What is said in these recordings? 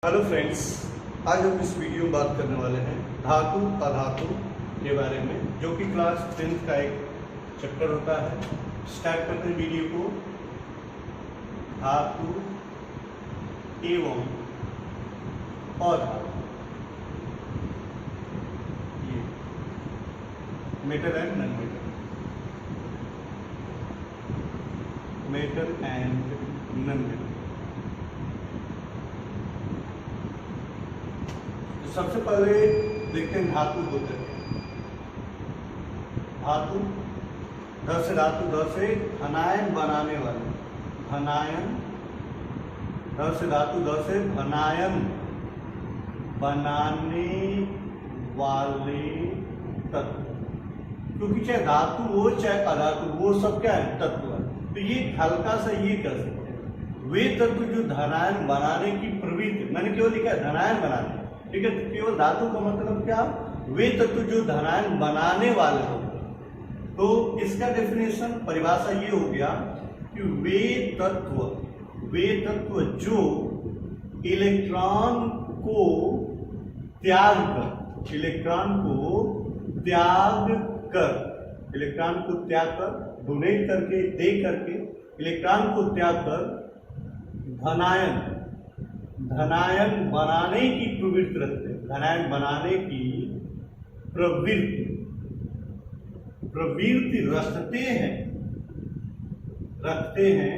Hello friends, आज हम इस वीडियो में बात करने वाले हैं धातु अधातु के बारे में, जो कि क्लास 10th का एक चैप्टर होता है। स्टार्ट करते हैं वीडियो को। धातु एवं अधातु, ये metal and non metal, metal and non metal. सबसे पहले देखते हैं धातु होते हैं। धातु ध से धातु, ध से धनायन बनाने वाले, धनायन, ध से धातु, ध से धनायन बनाने वाले तत्व। क्योंकि चाहे धातु हो चाहे अधातु, वो सब क्या है? तत्व है। तो ये हल्का सा ये कर सकते हैं, वे तत्व जो धनायन बनाने की प्रवृत्ति, मैंने केवल लिखा है धनायन बनाने, ठीक है। तो केवल धातु का मतलब क्या? वे तत्व जो धनायन बनाने वाले हो। तो इसका डेफिनेशन, परिभाषा ये हो गया कि वे तत्व जो इलेक्ट्रॉन को त्याग कर, इलेक्ट्रॉन को त्याग कर, डोनेट करके, दे करके, इलेक्ट्रॉन को त्याग कर धनायन बनाने की प्रवृत्ति रखते हैं। धनायन बनाने की प्रवृत्ति रखते हैं,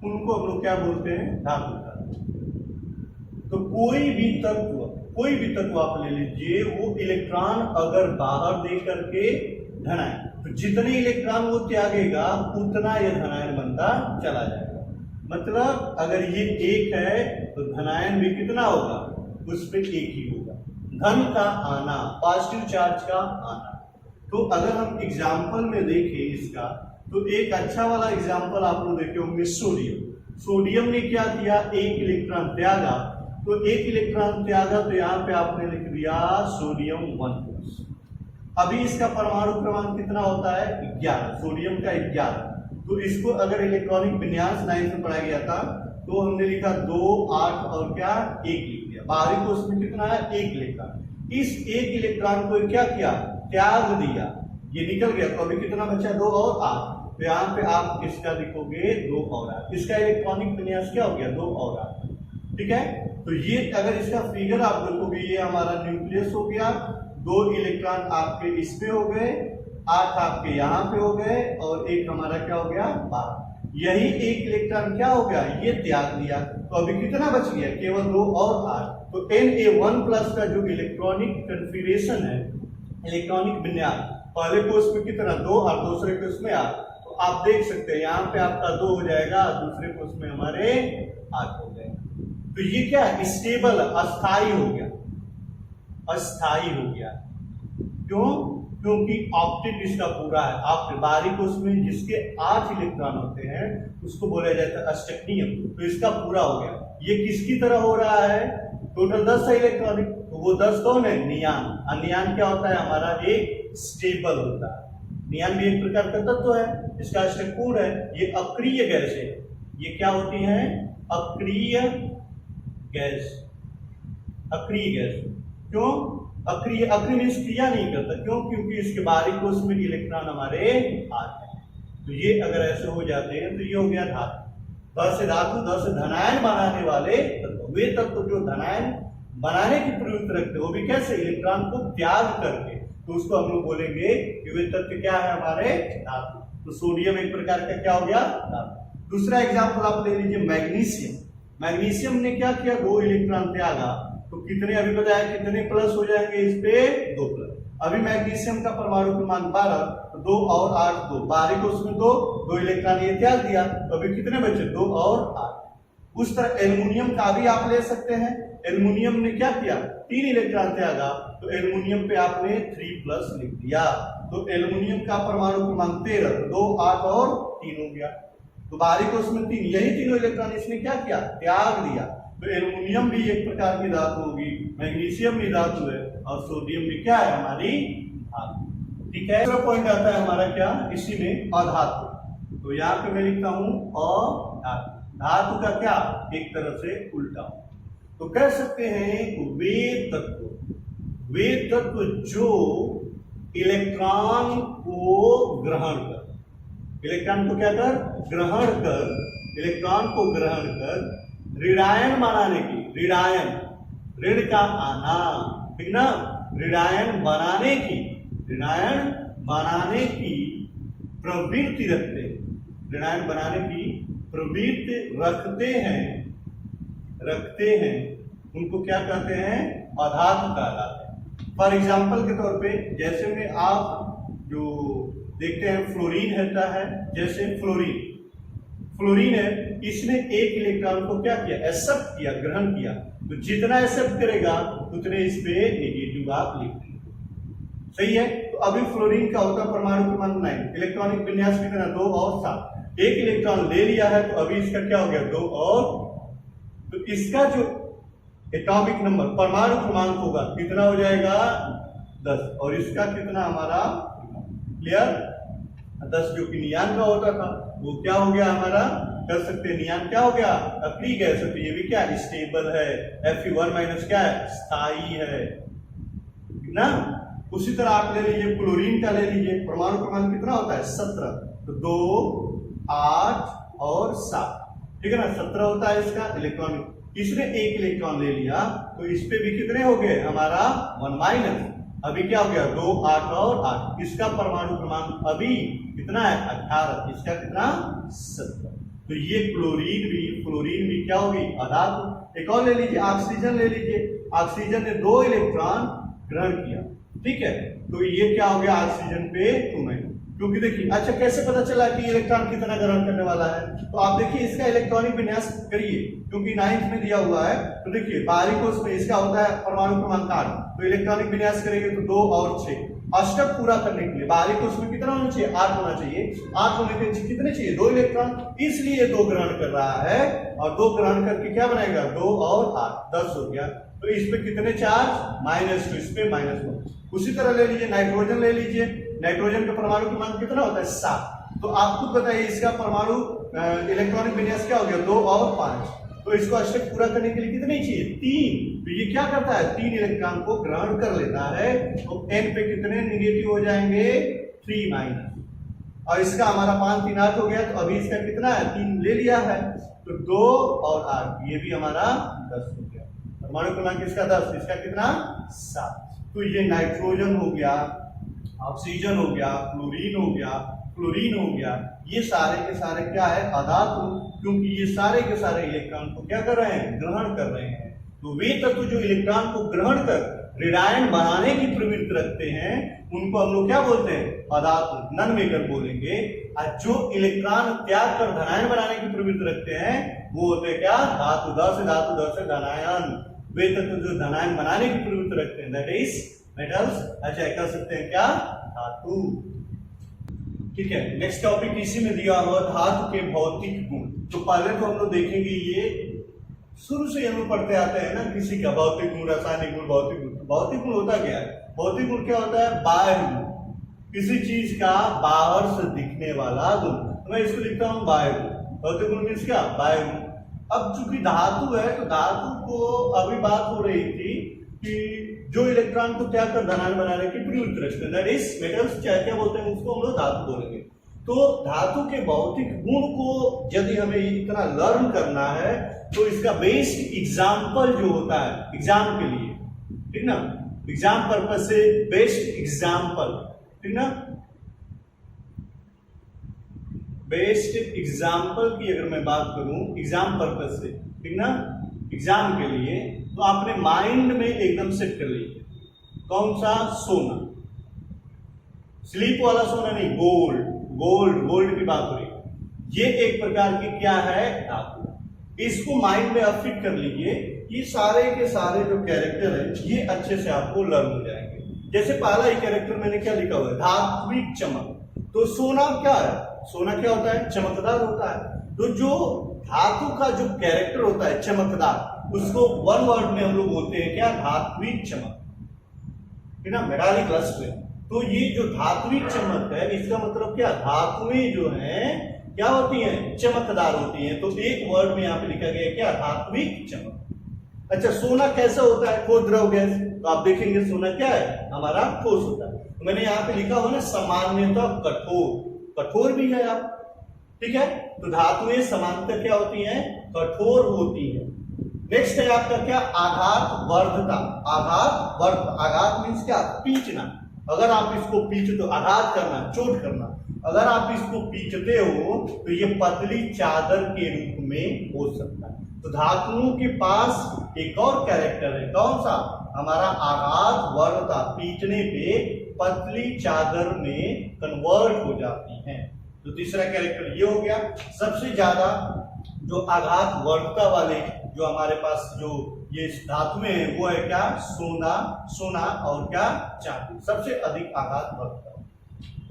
उनको हम लोग क्या बोलते हैं? धातु का। तो कोई भी तत्व आप ले लीजिए, वो इलेक्ट्रॉन अगर बाहर दे करके धनायन, तो जितने इलेक्ट्रॉन वो त्यागेगा उतना यह धनायन बनता चला जाएगा। मतलब अगर ये एक है तो धनायन भी कितना होगा? उस पर एक ही होगा। धन का आना, पॉजिटिव चार्ज का आना। तो अगर हम एग्जाम्पल में देखें इसका, तो एक अच्छा वाला एग्जाम्पल आप लोग देखे होंगे, सोडियम ने क्या किया? एक इलेक्ट्रॉन त्यागा। तो एक इलेक्ट्रॉन त्यागा, तो यहाँ पे आपने लिख दिया सोडियम 1+। अभी इसका परमाणु क्रमांक कितना होता है? 11, सोडियम का 11। तो इसको अगर इलेक्ट्रॉनिक विन्यास 9th में पढ़ाया गया था, तो हमने लिखा 2, 8 और क्या 1 लिख दिया। बाहरी को उसमें कितना है? 1 इलेक्ट्रॉन। इस 1 इलेक्ट्रॉन को क्या किया? त्याग दिया, ये निकल गया। तो अभी कितना बचा? 2 और 8। तो यहाँ पे आप इसका लिखोगे 2 और 8। इसका इलेक्ट्रॉनिक विन्यास क्या हो गया? 2 और 8, ठीक है। तो ये अगर इसका फिगर आप देखोगे, ये हमारा न्यूक्लियस हो गया, 2 इलेक्ट्रॉन आपके इसमें हो गए, 8 आपके यहाँ पे हो गए, और एक हमारा क्या हो गया? 12। यही 1 इलेक्ट्रॉन क्या हो गया? ये त्याग दिया। तो अभी कितना बच गया? केवल 2 और 8। तो Na1+ का जो इलेक्ट्रॉनिक कन्फिगरेशन है, इलेक्ट्रॉनिक विन्यास, पहले कोष में कितना? 2 और दूसरे कोष में 8। तो आप देख सकते हैं यहाँ पे आपका 2 हो जाएगा, दूसरे कोष में हमारे 8 हो जाएगा। तो ये क्या है? स्टेबल, अस्थाई हो गया, अस्थाई हो गया। क्यों? क्योंकि ऑक्टेट इसका पूरा है। आप बाहरी कोष में जिसके 8 इलेक्ट्रॉन होते हैं उसको बोला जाता है अष्टकनीयम। तो इसका पूरा हो गया। ये किसकी तरह हो रहा है? टोटल 10 है इलेक्ट्रॉनिक, तो वो 10 कौन है? नियान। और नियान क्या होता है? हमारा एक स्टेबल होता है। नियान भी एक प्रकार का तत्व है, इसका अष्टक पूर्ण है। ये अक्रिय गैस है। ये क्या होती है? अक्रिय गैस। अक्रिय गैस क्यों? अक्रिय मीन्स क्रिया नहीं करता। क्यों? क्योंकि इसके बाहरी कोष में इलेक्ट्रॉन हमारे आते हैं। तो ये अगर ऐसे हो जाते हैं तो ये हो गया धातु। ध से धातु, ध से धनायन बनाने वाले तत्व। वे तत्व जो धनायन बनाने की प्रवृत्ति रखते, वो भी कैसे? इलेक्ट्रॉन को त्याग करके। तो उसको हम लोग बोलेंगे कि वे तत्व क्या है? हमारे धातु। तो सोडियम एक प्रकार का क्या हो गया? धातु। दूसरा एग्जाम्पल आप ले लीजिए, मैग्नीशियम। मैग्नीशियम ने क्या किया? 2 इलेक्ट्रॉन त्यागा। तो कितने अभी बताया? कितने प्लस हो जाएंगे इस पे? 2 प्लस। अभी मैग्नीशियम का परमाणु क्रमांक 12, तो 2 और 8 2। बाहरी कोष में 2 इलेक्ट्रॉन ये त्याग दिया, तो अभी कितने बचे? 2 और 8। उस तरह एल्युमिनियम का भी आप ले सकते हैं। एल्युमिनियम ने क्या किया? 3 इलेक्ट्रॉन त्यागा, तो एल्युमिनियम पे आपने 3+ लिख दिया। तो एल्युमिनियम का परमाणु क्रमांक 13, 2, 8 और 3 हो गया। तो बाहरी कोष में 3, यही तीनों इलेक्ट्रॉन इसने क्या किया? त्याग दिया। तो एल्युमिनियम भी एक प्रकार की धातु होगी, मैग्नीशियम भी धातु है, और सोडियम भी क्या है? हमारी धातु, ठीक है। दूसरा पॉइंट आता है हमारा क्या? इसी में अधातु। तो यहाँ पे मैं लिखता हूं अधातु। धातु का क्या? एक तरह से उल्टा। तो कह सकते हैं वे तत्व जो इलेक्ट्रॉन को ग्रहण कर, इलेक्ट्रॉन को क्या कर, ग्रहण कर, इलेक्ट्रॉन को ग्रहण कर ऋणायन बनाने की, ऋणायन ऋण का आना, ठीक ना, ऋणायन बनाने की प्रवृत्ति रखते हैं, ऋणायन बनाने की प्रवृत्ति रखते हैं, उनको क्या कहते हैं, अधातु कहलाते हैं। फॉर एग्जाम्पल के तौर पे जैसे में आप जो देखते हैं फ्लोरीन रहता है, जैसे फ्लोरीन है, इसने एक इलेक्ट्रॉन को क्या किया, एक्सेप्ट किया, ग्रहण किया, तो जितना एक्सेप्ट करेगा उतने इस पे नेगेटिव आप लिख देंगे, सही है। तो अभी फ्लोरीन का होता है परमाणु क्रमांक 9, इलेक्ट्रॉनिक विन्यास कितना, 2 और 7, एक इलेक्ट्रॉन ले लिया है तो अभी इसका क्या हो गया, 2 और, तो इसका जो एटॉमिक नंबर परमाणु क्रमांक होगा कितना हो जाएगा, 10, और इसका कितना हमारा, क्लियर, 10 जो कि नियान का होता था वो क्या हो गया हमारा, कर सकते हैं नियान क्या हो गया, अक्रिय गैस है, तो ये भी क्या स्टेबल है, Fe1 माइनस क्या है, स्थायी है ना। उसी तरह आप ले लीजिए क्लोरीन का, ले लीजिए परमाणु क्रमांक कितना होता है, 17, तो 2, 8 और 7, ठीक है ना, 17 होता है इसका इलेक्ट्रॉन, इसने एक इलेक्ट्रॉन ले लिया तो इस पे भी कितने हो गए हमारा 1 माइनस, अभी क्या हो गया 2, 8 और 8, इसका परमाणु क्रमांक अभी कितना है 18, इसका कितना 17, तो ये फ्लोरीन भी क्या होगी, अधातु। एक और ले लीजिए ऑक्सीजन, ले लीजिए ऑक्सीजन ने 2 इलेक्ट्रॉन ग्रहण किया, ठीक है, तो ये क्या हो गया ऑक्सीजन पे 2 माइनस, क्योंकि देखिए अच्छा कैसे पता चला कि इलेक्ट्रॉन कितना ग्रहण करने वाला है, तो आप देखिए इसका इलेक्ट्रॉनिक विन्यास करिए, क्योंकि 9th में दिया हुआ है, तो देखिए बाहरी कोश में इसका होता है परमाणु क्रमांक 8, तो इलेक्ट्रॉनिक विन्यास करेंगे तो 2 और 6, अष्टक पूरा करने के लिए बाहरी कोश में कितना होना चाहिए, 8 होना चाहिए, 8 होने के कितने चाहिए, 2 इलेक्ट्रॉन, इसलिए 2 ग्रहण कर रहा है, और 2 ग्रहण करके क्या बनाएगा, 2 और 8, 10 हो गया, तो इस पे कितने चार्ज, -2, इस पे -1। उसी तरह ले लीजिए नाइट्रोजन, ले लीजिए नाइट्रोजन का परमाणु क्रमांक कितना होता है, 7, तो आप खुद बताइए इसका परमाणु इलेक्ट्रॉनिक विन्यास क्या हो गया, 2 और 5, तो इसको अष्टक पूरा करने के लिए कितने चाहिए, 3, तो ये क्या करता है 3 इलेक्ट्रॉन को ग्रहण कर लेता है, तो n पे कितने नेगेटिव हो जाएंगे, 3 माइनस, और इसका हमारा 5 3 8 हो गया, तो अभी इसका कितना है 3 ले लिया है, तो 2 और 8 ये भी हमारा 10 हो गया, परमाणु क्रमांक इसका 10, इसका कितना 7, तो ये नाइट्रोजन हो गया, ऑक्सीजन हो गया, फ्लोरीन हो गया, ये सारे के सारे क्या है अधातु, क्योंकि ये सारे के सारे इलेक्ट्रॉन को क्या कर रहे हैं, ग्रहण कर रहे हैं। तो वे तत्व जो इलेक्ट्रॉन को ग्रहण कर ऋणायन बनाने की प्रवृत्ति रखते हैं उनको हम लोग क्या बोलते हैं, अधातु, नन मेकर बोलेंगे, और जो इलेक्ट्रॉन त्याग कर धनायन बनाने की प्रवृत्ति रखते हैं वो होते हैं क्या, धातु, धातु से धनायन, वे तत्व जो धनायन बनाने की प्रवृत्ति रखते हैं दैट इज मेटल्स, अच्छा कह सकते हैं क्या, धातु, ठीक है। नेक्स्ट टॉपिक इसी में दिया हुआ धातु के भौतिक गुण, तो पहले तो हम लोग देखेंगे ये शुरू से हम लोग पढ़ते आते हैं ना, किसी का भौतिक गुण, रासायनिक गुण, भौतिक गुण, भौतिक गुण होता क्या है, भौतिक गुण क्या होता है, बाह्य गुण, किसी चीज का बाहर से दिखने वाला गुण, तो मैं इसको लिखता हूं बाह्य गुण, भौतिक गुण मीन्स क्या, बाह्य गुण। अब चूंकि धातु है तो धातु को अभी बात हो रही थी कि जो इलेक्ट्रॉन को त्याग कर धनायन बनाने की प्रवृत्ति रखते हैं दैट इज मेटल्स, क्या बोलते हैं उसको हम लोग धातु बोलेंगे। तो धातु के भौतिक गुण को यदि हमें इतना लर्न करना है तो इसका बेस्ट एग्जाम्पल जो होता है एग्जाम के लिए, ठीक ना, एग्जाम पर्पज से बेस्ट एग्जाम्पल, ठीक ना, बेस्ट एग्जाम्पल की अगर मैं बात करूं एग्जाम पर्पज से, ठीक ना, एग्जाम के लिए, तो आपने माइंड में एकदम सेट कर लीजिए, कौन सा, सोना, स्लीप वाला सोना नहीं, गोल्ड की बात हो रही है, ये एक प्रकार की क्या है धातु, इसको माइंड में आप फिट कर लीजिए, ये सारे के सारे जो कैरेक्टर है ये अच्छे से आपको लर्न हो जाएंगे। जैसे पहला ही कैरेक्टर मैंने क्या लिखा हुआ है, धात्विक चमक, तो सोना क्या है, सोना क्या होता है, चमकदार होता है, तो जो धातु का जो कैरेक्टर होता है चमकदार, उसको वन वर्ड में हम लोग बोलते हैं क्या, धात्विक चमक, है ना, मेटालिक लस्टर। तो ये जो धात्विक चमक है इसका मतलब क्या, धातुएं जो हैं क्या होती हैं, चमकदार होती हैं, तो एक वर्ड में यहाँ पे लिखा गया क्या, धात्विक चमक। अच्छा, सोना कैसा होता है? ठोस द्रव गैस। तो आप देखेंगे सोना क्या है? हमारा ठोस होता है। तो मैंने यहाँ पे लिखा हो ना सामान्यतः कठोर, कठोर भी है आप, ठीक है। तो धातुएं सामान्यतः क्या होती हैं? कठोर होती है। नेक्स्ट है आपका क्या? आघात वर्धता। आघात वर्ध, आघात मीन्स क्या? पीचना। अगर आप इसको पीच, तो आघात करना, चोट करना। अगर आप इसको पीचते हो तो ये पतली चादर के रूप में हो सकता है। तो धातुओं के पास एक और कैरेक्टर है, कौन सा? हमारा आघात वर्धता, पीचने पे पतली चादर में कन्वर्ट हो जाती हैं। तो तीसरा कैरेक्टर ये हो गया। सबसे ज्यादा जो आघात वर्धता वाले जो हमारे पास जो ये धातुएं हैं वो है क्या? सोना, सोना और क्या? चांदी, सबसे अधिक आघात वर्धता।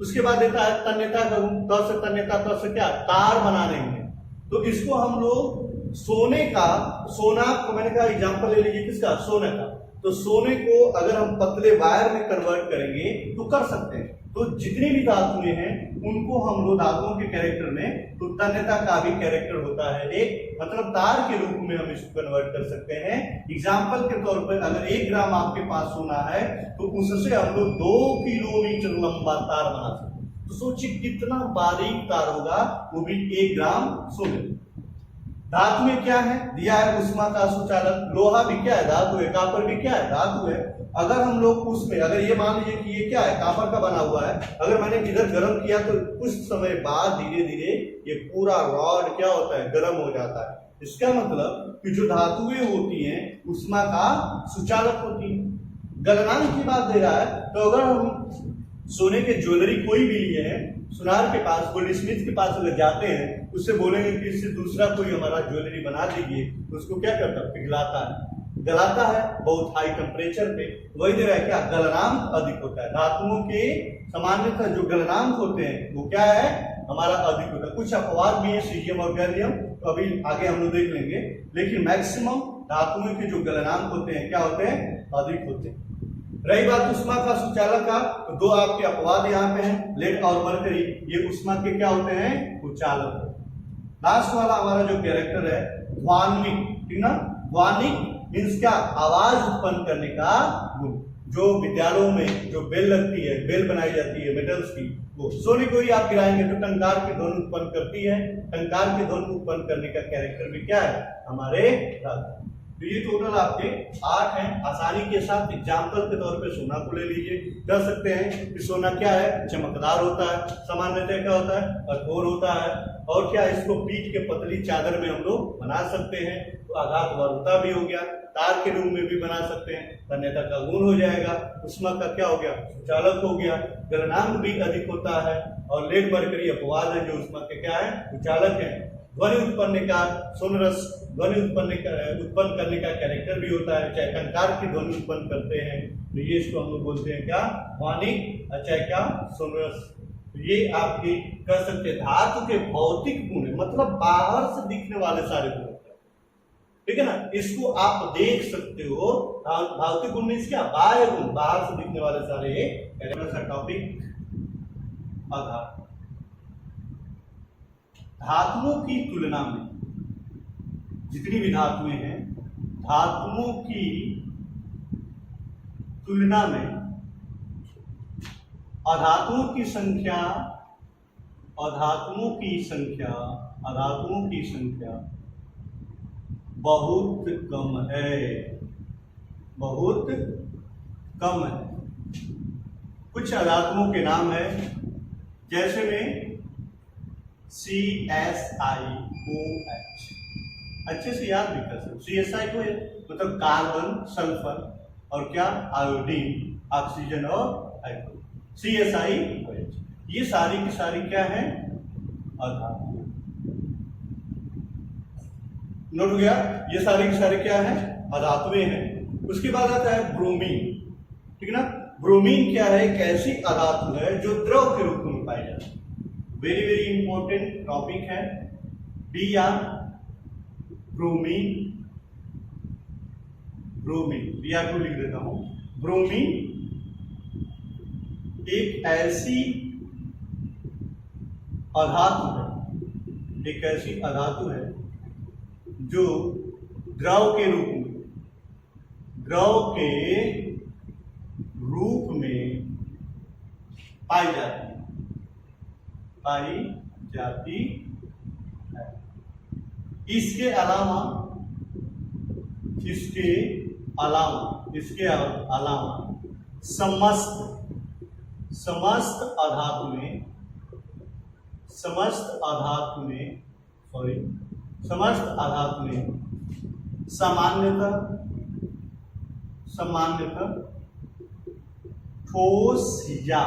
उसके बाद देता है तन्यता का गुण। त से तन्यता, त से क्या? तार बनाने में। तो इसको हम लोग सोने का, सोना को मैंने कहा एग्जांपल ले लीजिए, किसका? सोने का। तो सोने को अगर हम पतले वायर में कन्वर्ट करेंगे तो कर सकते हैं। तो जितनी भी धातुएं हैं उनको हम लोग धातुओं के कैरेक्टर में, तो तन्यता का भी कैरेक्टर होता है एक, मतलब तार के रूप में हम इसको कन्वर्ट कर सकते हैं। एग्जांपल के तौर पर अगर 1 ग्राम आपके पास सोना है तो उससे हम लोग 2 किलोमीटर लंबा तार बना सकते हैं। तो सोचिए कितना बारीक तार होगा, वो भी 1 ग्राम सोने। धातु में क्या है? दिया है उष्मा का सुचालक। लोहा भी क्या है? धातु है। कापर भी क्या है? धातु है। अगर हम लोग उसमें, अगर ये मान लीजिए कि ये क्या है? कापर का बना हुआ है, अगर मैंने इधर गर्म किया तो कुछ समय बाद धीरे धीरे ये पूरा रॉड क्या होता है? गर्म हो जाता है। इसका मतलब कि जो धातुएं होती हैं उष्मा का सुचालक होती है। गलनांक की बात दे रहा है, तो अगर हम सोने के ज्वेलरी कोई भी लिए हैं, सुनार के पास, गोल्ड स्मिथ के पास अगर जाते हैं, उससे बोलेंगे कि इससे दूसरा कोई हमारा ज्वेलरी बना दीजिए, तो उसको क्या करता है? पिघलाता है, गलाता है बहुत हाई टेम्परेचर पे। वही दे रहा है क्या? गलनांक अधिक होता है। धातुओं के सामान्यतः जो गलनांक होते हैं वो क्या है? हमारा अधिक होता है। कुछ अपवाद भी है, सीजियम और गैलियम, तो अभी आगे हम लोग देख लेंगे। लेकिन मैक्सिमम धातुओं के जो गलनांक होते हैं क्या होते हैं? अधिक होते हैं। रही बात उष्मा का सुचालक का, तो 2 आपके अपवाद यहाँ पे हैं, लेड और मरकरी। ये उष्मा के क्या होते हैं? सुचालक। लास्ट वाला हमारा जो कैरेक्टर है ध्वनिक, ठीक ना? ध्वनिक मीन्स क्या? आवाज उत्पन्न करने का गुण। जो विद्यालयों में जो बेल लगती है, बेल बनाई जाती है मेटल्स की, वो सोने को ही आप गिराएंगे तो टंकार की ध्वनि उत्पन्न करती है। टंकार की ध्वनि उत्पन्न करने का कैरेक्टर भी क्या है? हमारे धातु। तो ये टोटल आपके 8 हैं। आसानी के साथ एग्जाम्पल के तौर पे सोना को ले लीजिए। कह सकते हैं कि सोना क्या है? चमकदार होता है। सामान्यतः क्या होता है? कठोर होता है। और क्या? इसको पीट के पतली चादर में हम लोग बना सकते हैं। तो आघात वर्धता भी हो गया, तार के रूप में भी बना सकते हैं, तन्यता का गुण हो जाएगा, उष्मा का क्या हो गया? सुचालक हो गया, गलनांक भी अधिक होता है, और लेड मरकरी अपवाद है जो उष्मा के क्या है? सुचालक है। ध्वनि उत्पन्न का सोनरस, ध्वनि उत्पन्न करने का कैरेक्टर भी होता है, चाहे टंकार की ध्वनि उत्पन्न करते हैं तो ये इसको हम लोग बोलते हैं क्या? ध्वनिक, चाहे क्या? सोनरस। तो ये आपके कह सकते हैं धातु के भौतिक गुण, मतलब बाहर से दिखने वाले सारे गुण, ठीक है ना? इसको आप देख सकते हो। भौतिक गुण मीन्स क्या? बाह्य गुण, बाहर से दिखने वाले सारे टॉपिक। आधार धातुओं की तुलना में, जितनी भी धातुएं हैं, धातुओं की तुलना में अधातुओं की संख्या, अधातुओं की संख्या, अधातुओं की संख्या बहुत कम है, बहुत कम है। कुछ अधातुओं के नाम है, जैसे में CSiOH, अच्छे से याद भी कर सकते। CSI को मतलब कार्बन, सल्फर और क्या? आयोडीन, ऑक्सीजन और हाइड्रोजन। CSiOH, ये सारी की सारी क्या है? अधातु। नोट हो गया? ये सारी की सारी क्या है? अधातुएं हैं। उसके बाद आता है ब्रोमीन, ठीक है ना? ब्रोमीन क्या है? एक ऐसी अधातु है जो द्रव के रूप में पाई जाती है। वेरी वेरी इंपॉर्टेंट टॉपिक है। डी या ब्रोमीन, ब्रोमीन BR को लिख देता हूं। ब्रोमीन एक ऐसी अधातु है, एक ऐसी अधातु है जो द्रव के रूप में, द्रव के रूप में पाई जाती है। इसके अलावा समस्त आधातु में सामान्यतः ठोस या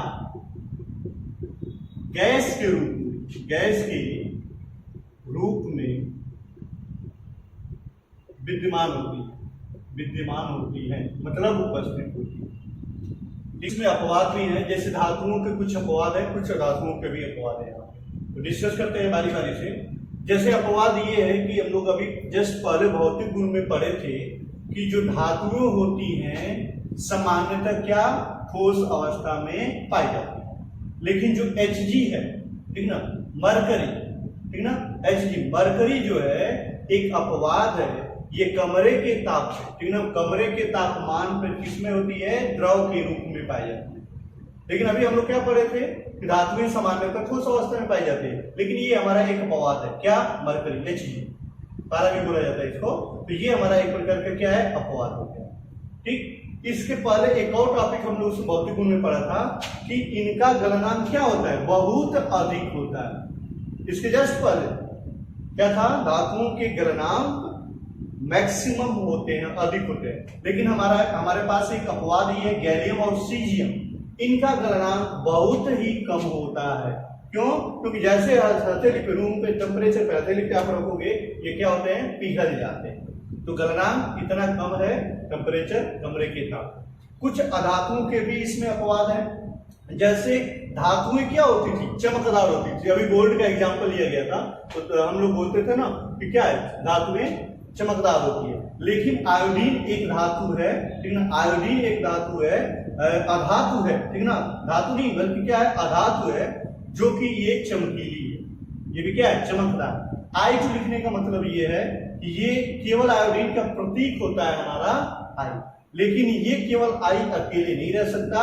गैस के रूप में विद्यमान होती है, मतलब उपस्थित होती है। इसमें अपवाद भी है, जैसे धातुओं के कुछ अपवाद है, कुछ धातुओं के भी अपवाद है। यहाँ पे तो डिस्कस करते हैं बारी बारी से। जैसे अपवाद ये है कि हम लोग अभी जस्ट पहले भौतिक गुण में पढ़े थे कि जो धातुएं होती हैं सामान्यतः क्या ठोस अवस्था में पाई जाती है, लेकिन जो Hg है, ठीक ना, मरकरी, ठीक ना, Hg मरकरी जो है एक अपवाद है। ये कमरे के ताप से, ठीक ना, कमरे के तापमान पर किसमें होती है, द्रव के रूप में पाई जाती है। लेकिन अभी हम लोग क्या पढ़े थे कि धातुएं सामान्यतः ठोस अवस्था में पाई जाती है, लेकिन ये हमारा एक अपवाद है। क्या, मरकरी, Hg पारा भी बोला जाता है इसको। तो ये हमारा एक प्रकार का क्या है, अपवाद हो गया। ठीक, इसके पहले एक और टॉपिक हम लोग भौतिक गुण में पढ़ा था कि इनका गलनांक क्या होता है, बहुत अधिक होता है। इसके जस्ट पहले क्या था, धातुओं के गलनांक मैक्सिमम होते हैं, अधिक होते हैं। लेकिन हमारे पास एक अपवाद ही है, गैलियम और सीजियम, इनका गलनांक बहुत ही कम होता है। क्यों? क्योंकि जैसे हथेली पे रूम पे टेम्परेचर पे हथेली पे आप रखोगे, ये क्या होते हैं, पिघल जाते हैं। तो गलनांक इतना कम है, टेम्परेचर कमरे के ताप। कुछ अधातुओं के भी इसमें अपवाद है। जैसे धातुएं क्या होती थी, चमकदार होती थी। अभी गोल्ड का एग्जांपल लिया गया था, तो हम लोग बोलते थे ना कि क्या है, धातुएं चमकदार होती है। लेकिन आयोडीन एक धातु है, ठीक ना, आयोडीन एक धातु है, अधातु है, ठीक ना, धातु नहीं बल्कि क्या है, अधातु है, जो कि ये चमकीली है। ये भी क्या है, चमकदार। I2 लिखने का मतलब ये है कि ये केवल आयोडीन का प्रतीक होता है हमारा I, लेकिन ये केवल I अकेले नहीं रह सकता,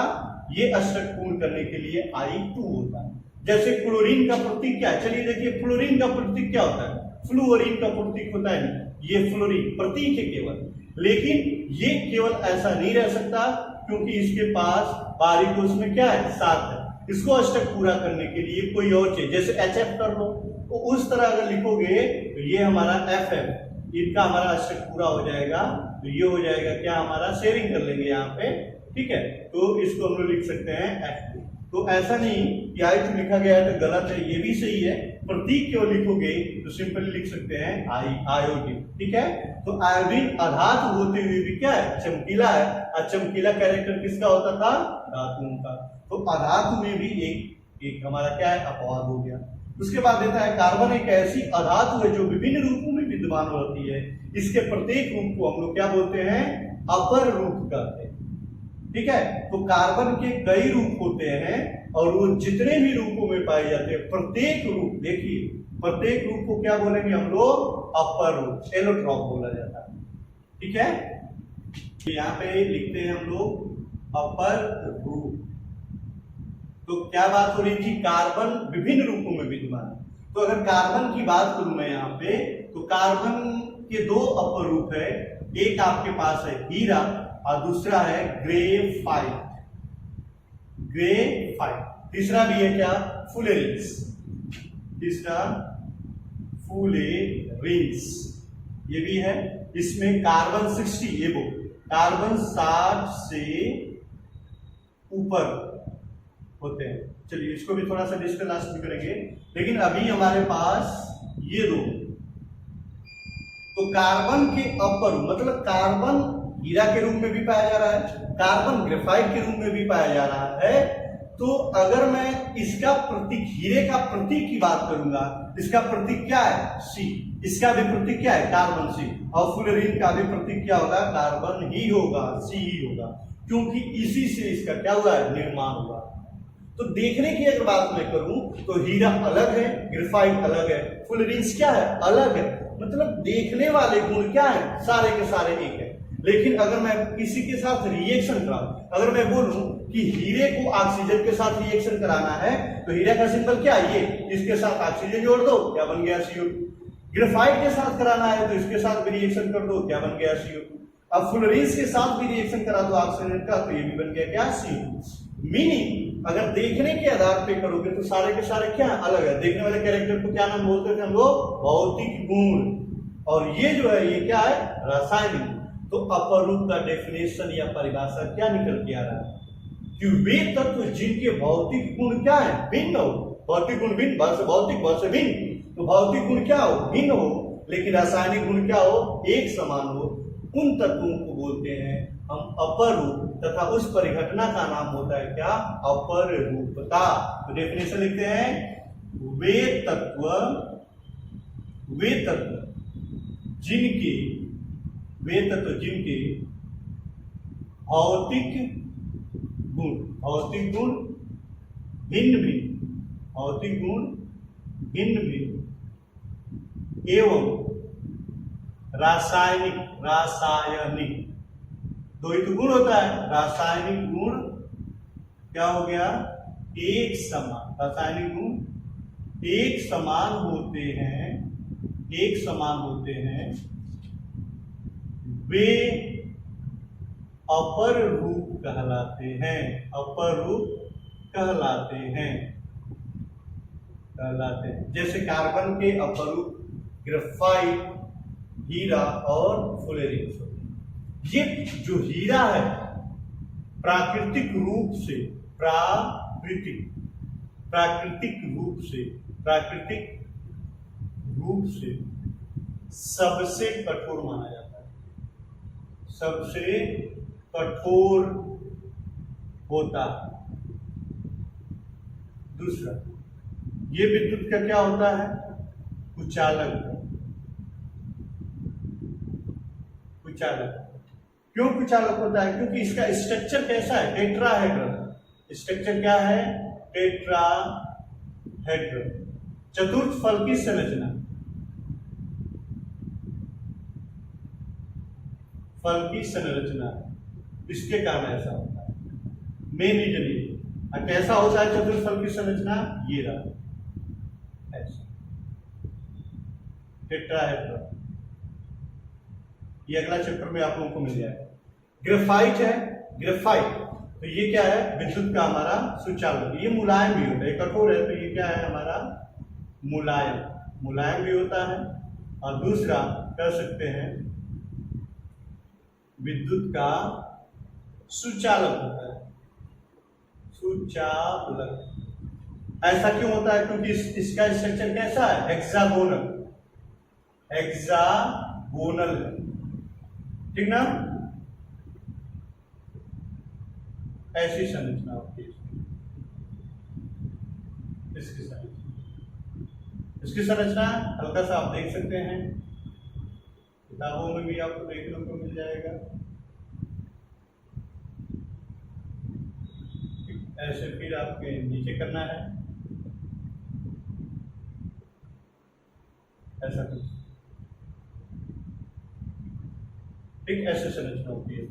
ये अष्टक पूर्ण करने के लिए I2 होता है। जैसे क्लोरीन का प्रतीक क्या है, चलिए देखिए, फ्लोरीन का प्रतीक क्या होता है, फ्लूओरीन का प्रतीक होता है, ये फ्लोरीन प्रतीक है केवल। लेकिन ये केवल ऐसा नहीं रह सकता, क्योंकि इसके पास बारीक उसमें क्या है, साथ है। इसको अष्टक पूरा करने के लिए कोई और चीज, जैसे HF कर लो, तो उस तरह अगर लिखोगे तो ये हमारा FF, इनका हमारा अष्टक पूरा हो जाएगा। तो ये हो जाएगा क्या, हमारा शेयरिंग कर लेंगे यहाँ पे, ठीक है। तो इसको हम लोग लिख सकते हैं F2। तो ऐसा नहीं कि I2 लिखा गया है तो गलत है, ये भी सही है। प्रतीक क्यों लिखोगे तो सिंपली लिख सकते हैं आयोडीन, ठीक है। तो आयोडीन अधातु होते हुए भी क्या है, चमकीला है। और चमकीला कैरेक्टर किसका होता था, धातुओं का। तो अधातु में भी एक हमारा क्या है, अपवाद हो गया। उसके बाद देता है कार्बन एक ऐसी अधातु है जो विभिन्न रूपों में विद्यमान होती है। इसके प्रत्येक रूप को हम लोग क्या बोलते हैं, अपर रूप कहते हैं, ठीक है। तो कार्बन के कई रूप होते हैं और वो जितने भी रूपों में पाए जाते हैं, प्रत्येक रूप, देखिए प्रत्येक रूप को क्या बोलेंगे हम लोग, अपर रूप, एलोट्रॉप बोला जाता है, ठीक है। यहाँ पे लिखते हैं हम लोग अपर रूप। तो क्या बात हो रही थी, कार्बन विभिन्न रूपों में विद्यमान। तो अगर कार्बन की बात करूं मैं यहाँ पे, तो कार्बन के दो अपर रूप है। एक आपके पास है हीरा और दूसरा है ग्रेफाइट। तीसरा भी है क्या, फुलेरिन्स। तीसरा फुलेरिन्स ये भी है। इसमें कार्बन 60, ये वो कार्बन 60 से ऊपर होते हैं। चलिए इसको भी थोड़ा सा डिस्कस लास्ट में करेंगे, लेकिन अभी हमारे पास ये दो। तो कार्बन के अपर मतलब कार्बन हीरा के रूप में भी पाया जा रहा है, कार्बन ग्रेफाइट के रूप में भी पाया जा रहा है। तो अगर मैं इसका प्रतीक, हीरे का प्रतीक की बात करूंगा, इसका प्रतीक क्या है, सी। इसका भी प्रतीक क्या है, कार्बन सी। और फुलेरिन का भी प्रतीक क्या होगा, कार्बन ही होगा, सी ही होगा, क्योंकि इसी से इसका क्या हुआ है, निर्माण हुआ। तो देखने की अगर बात मैं करूं तो हीरा अलग है, ग्रेफाइट अलग है, फुलेरिन्स क्या है, अलग है। मतलब देखने वाले गुण क्या है, सारे के सारे एक है। लेकिन अगर मैं किसी के साथ रिएक्शन कराऊं, अगर मैं बोलूं कि हीरे को ऑक्सीजन के साथ रिएक्शन कराना है तो हीरे का सिंबल क्या है, ये, इसके साथ ऑक्सीजन जोड़ दो, क्या बन गया CO2। ग्रेफाइट के साथ कराना है तो इसके साथ भी रिएक्शन कर दो, क्या बन गया CO2। अब फुलरेंस के साथ भी रिएक्शन करा दो ऑक्सीजन का तो ये भी बन गया क्या, CO2। मीनिंग अगर देखने के आधार पे करोगे तो सारे के सारे क्या अलग है। देखने वाले कैरेक्टर को क्या नाम बोलते थे हम लोग, भौतिक गुण, और ये जो है ये क्या है, रासायनिक। तो अपर रूप का डेफिनेशन या परिभाषा क्या निकल के आ रहा है कि वे तत्व जिनके भौतिक गुण क्या है, भिन्न हो। भौतिक गुण भिन्न, भर से भौतिक, भर से भिन्न, तो भौतिक गुण क्या हो, भिन्न हो, लेकिन रासायनिक गुण क्या हो, एक समान हो, उन तत्वों को बोलते हैं हम अपर रूप, तथा उस परिघटना का नाम होता है क्या, अपर रूपता। तो डेफिनेशन लिखते हैं, वे तत्व जिनके भौतिक गुण भिन्न भिन्न एवं रासायनिक दो ही तो गुण होता है, रासायनिक गुण क्या हो गया, एक समान। रासायनिक गुण एक समान होते हैं, वे अपर रूप कहलाते हैं। जैसे कार्बन के अपर रूप ग्रेफाइट, हीरा और फुलेरिन। ये जो हीरा है प्राकृतिक रूप से सबसे कठोर माना जाता है, सबसे कठोर होता है। दूसरा, ये विद्युत का क्या होता है, कुचालक। क्यों कुचालक होता है, क्योंकि इसका स्ट्रक्चर कैसा है, टेट्राहेड्रल। स्ट्रक्चर क्या है, टेट्राहेड्रल। चतुर्थ फल की संरचना, इसके कारण ऐसा होता है। मेन रीजन ये कैसा होता है चतुर्थ फल की संरचना, ये रहा ऐसा टेट्राहेड्रल। ये अगला चैप्टर में आप लोगों को मिल जाएगा। ग्रेफाइट है, तो ये क्या है, विद्युत का हमारा सुचालक। ये मुलायम भी होता है, कठोर है तो ये क्या है हमारा मुलायम भी होता है। और दूसरा कह सकते हैं विद्युत का सुचालक होता है, सुचालक। ऐसा क्यों होता है, क्योंकि इसका स्ट्रक्चर कैसा है, हेक्सागोनल है, ठीक ना। ऐसी संरचना होती है इसकी संरचना हल्का सा आप देख सकते हैं, किताबों में भी आपको देखने को मिल जाएगा। ऐसे फिर आपके नीचे करना है, ऐसा कुछ, ठीक, ऐसे संरचना होती है।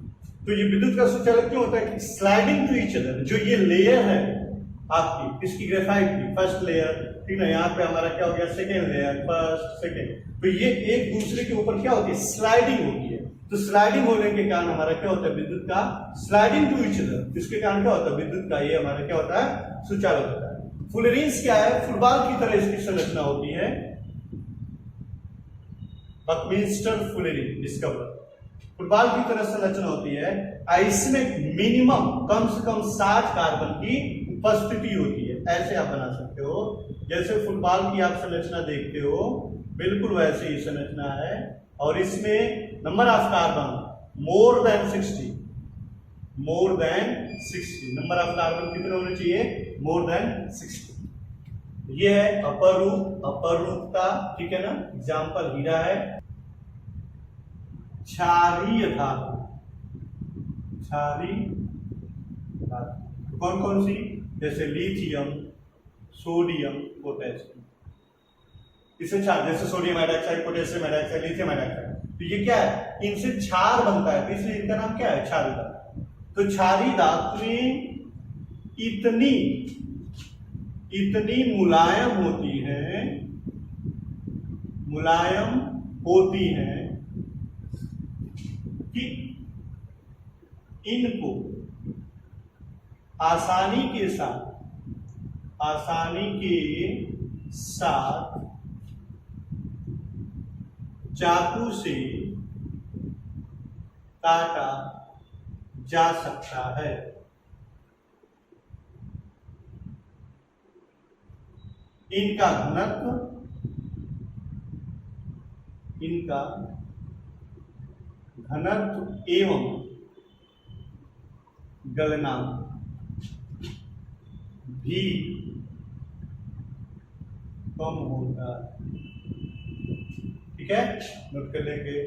तो ये विद्युत का सुचालक क्यों होता है कि स्लाइडिंग टू ईच अदर, जो ये लेयर है आपकी, इसकी ग्रेफाइट की फर्स्ट लेयर, ठीक ना, यहाँ पे हमारा क्या हो गया सेकेंड लेयर, फर्स्ट सेकेंड, तो ये एक दूसरे के ऊपर क्या होती है, स्लाइडिंग होती है। तो स्लाइडिंग होने के कारण हमारा क्या होता है, विद्युत का स्लाइडिंग टू ईच अदर, इसके कारण क्या होता है, विद्युत का ये हमारा क्या होता है, सुचालक होता है। फुलरेंस क्या है, फुटबॉल की तरह इसकी संरचना होती है, बकमिंस्टर फुलरेन डिस्कवर, फुटबॉल की तरह संरचना होती है। इसमें मिनिमम कम से कम 60 कार्बन की उपस्थिति होती है। ऐसे आप बना सकते हो, जैसे फुटबॉल की आप संरचना देखते हो बिल्कुल वैसे ही संरचना है। और इसमें number of carbon more than 60, number of carbon कितने होने चाहिए, मोर देन 60। ये है अपर रूप का, ठीक है ना। एग्जाम्पल हीरा है। क्षारीय धातु, कौन कौन सी, जैसे लिथियम, सोडियम, पोटेशियम। इसे जैसे sodium hydroxide, potassium hydroxide, lithium hydroxide, तो ये क्या है, इनसे क्षार बनता है, तो इसलिए इनका नाम क्या है, क्षारी धातु। तो क्षारी धातुएं इतनी इतनी मुलायम होती हैं, मुलायम होती हैं कि इनको आसानी के साथ चाकू से काटा जा सकता है। इनका घनत्व एवं गलनांक भी कम होता है। ठीक है, नोट कर लेंगे।